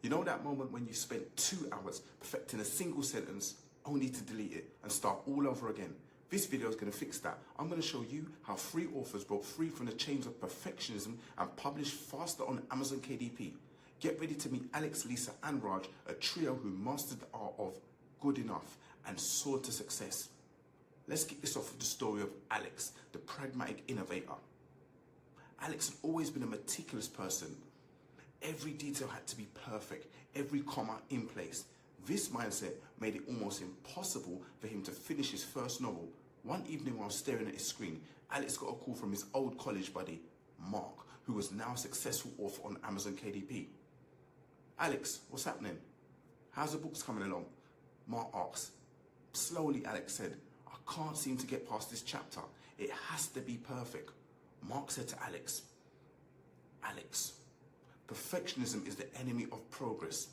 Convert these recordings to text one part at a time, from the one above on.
You know that moment when you spent 2 hours perfecting a single sentence only to delete it and start all over again? This video is going to fix that. I'm going to show you how 3 authors broke free from the chains of perfectionism and published faster on Amazon KDP. Get ready to meet Alex, Lisa and Raj, a trio who mastered the art of good enough and soared to success. Let's kick this off with the story of Alex, the pragmatic innovator. Alex had always been a meticulous person. Every detail had to be perfect, every comma in place. This mindset made it almost impossible for him to finish his first novel. One evening while staring at his screen, Alex got a call from his old college buddy, Mark, who was now a successful author on Amazon KDP. Alex, what's happening? How's the books coming along? Mark asked. Slowly, Alex said, I can't seem to get past this chapter. It has to be perfect. Mark said to Alex, Alex, perfectionism is the enemy of progress.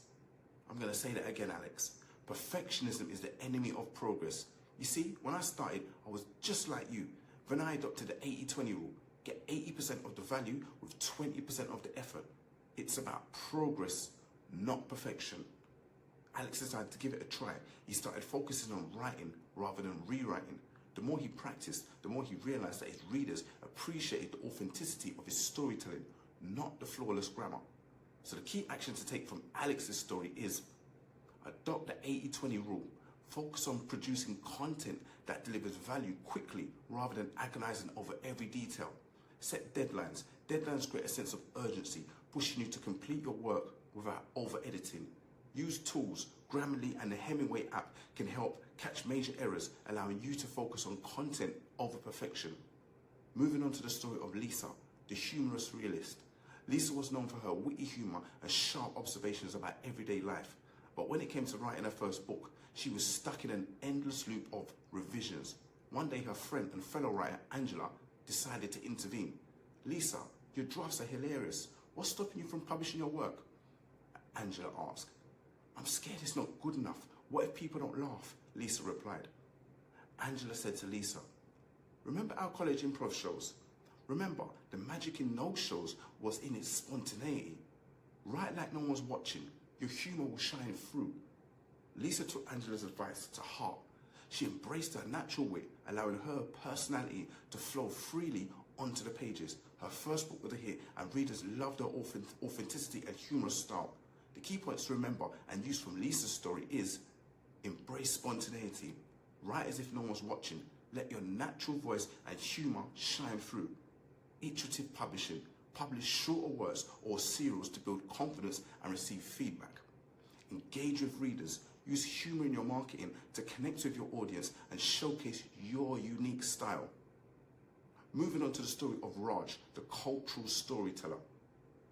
I'm going to say that again, Alex. Perfectionism is the enemy of progress. You see, when I started, I was just like you. Then I adopted the 80-20 rule. Get 80% of the value with 20% of the effort. It's about progress, not perfection. Alex decided to give it a try. He started focusing on writing rather than rewriting. The more he practiced, the more he realized that his readers appreciated the authenticity of his storytelling, not the flawless grammar. So the key action to take from Alex's story is adopt the 80-20 rule. Focus on producing content that delivers value quickly rather than agonizing over every detail. Set deadlines. Deadlines create a sense of urgency, pushing you to complete your work without over-editing. Use tools. Grammarly and the Hemingway app can help catch major errors, allowing you to focus on content over perfection. Moving on to the story of Lisa, the humorous realist. Lisa was known for her witty humor and sharp observations about everyday life. But when it came to writing her first book, she was stuck in an endless loop of revisions. One day her friend and fellow writer Angela decided to intervene. Lisa, your drafts are hilarious. What's stopping you from publishing your work? Angela asked. I'm scared it's not good enough. What if people don't laugh? Lisa replied. Angela said to Lisa, remember our college improv shows? Remember, the magic in those shows was in its spontaneity. Write like no one's watching. Your humor will shine through. Lisa took Angela's advice to heart. She embraced her natural wit, allowing her personality to flow freely onto the pages. Her first book was a hit, and readers loved her authenticity and humorous style. The key points to remember and use from Lisa's story is embrace spontaneity. Write as if no one's watching. Let your natural voice and humor shine through. Iterative publishing. Publish shorter words or serials to build confidence and receive feedback. Engage with readers. Use humor in your marketing to connect with your audience and showcase your unique style. Moving on to the story of Raj, the cultural storyteller.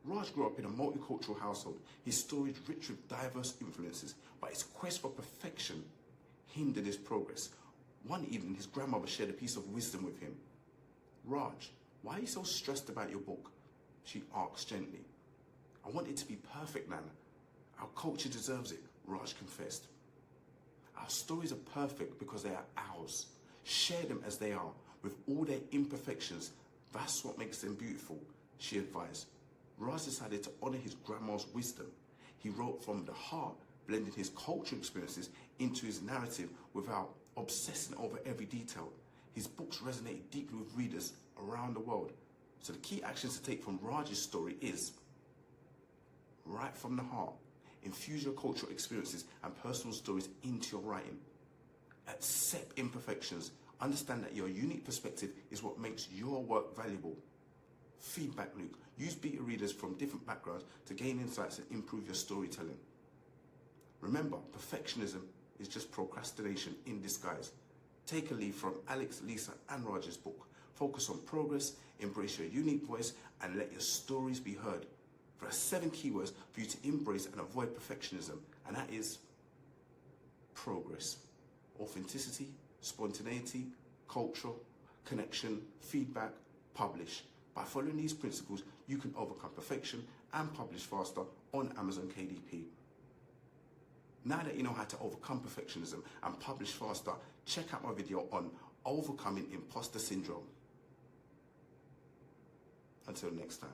Raj grew up in a multicultural household. His story is rich with diverse influences, but his quest for perfection hindered his progress. One evening, his grandmother shared a piece of wisdom with him. Raj, why are you so stressed about your book? She asked gently. I want it to be perfect, Nana. Our culture deserves it, Raj confessed. Our stories are perfect because they are ours. Share them as they are, with all their imperfections. That's what makes them beautiful, she advised. Raj decided to honor his grandma's wisdom. He wrote from the heart, blending his cultural experiences into his narrative without obsessing over every detail. His books resonate deeply with readers around the world. So the key actions to take from Raj's story is write from the heart. Infuse your cultural experiences and personal stories into your writing. Accept imperfections. Understand that your unique perspective is what makes your work valuable. Feedback loop. Use beta readers from different backgrounds to gain insights and improve your storytelling. Remember, perfectionism is just procrastination in disguise. Take a leaf from Alex, Lisa and Raj's book. Focus on progress, embrace your unique voice and let your stories be heard. There are 7 keywords for you to embrace and avoid perfectionism, and that is progress, authenticity, spontaneity, culture, connection, feedback, publish. By following these principles, you can overcome perfection and publish faster on Amazon KDP. Now that you know how to overcome perfectionism and publish faster, check out my video on overcoming imposter syndrome. Until next time.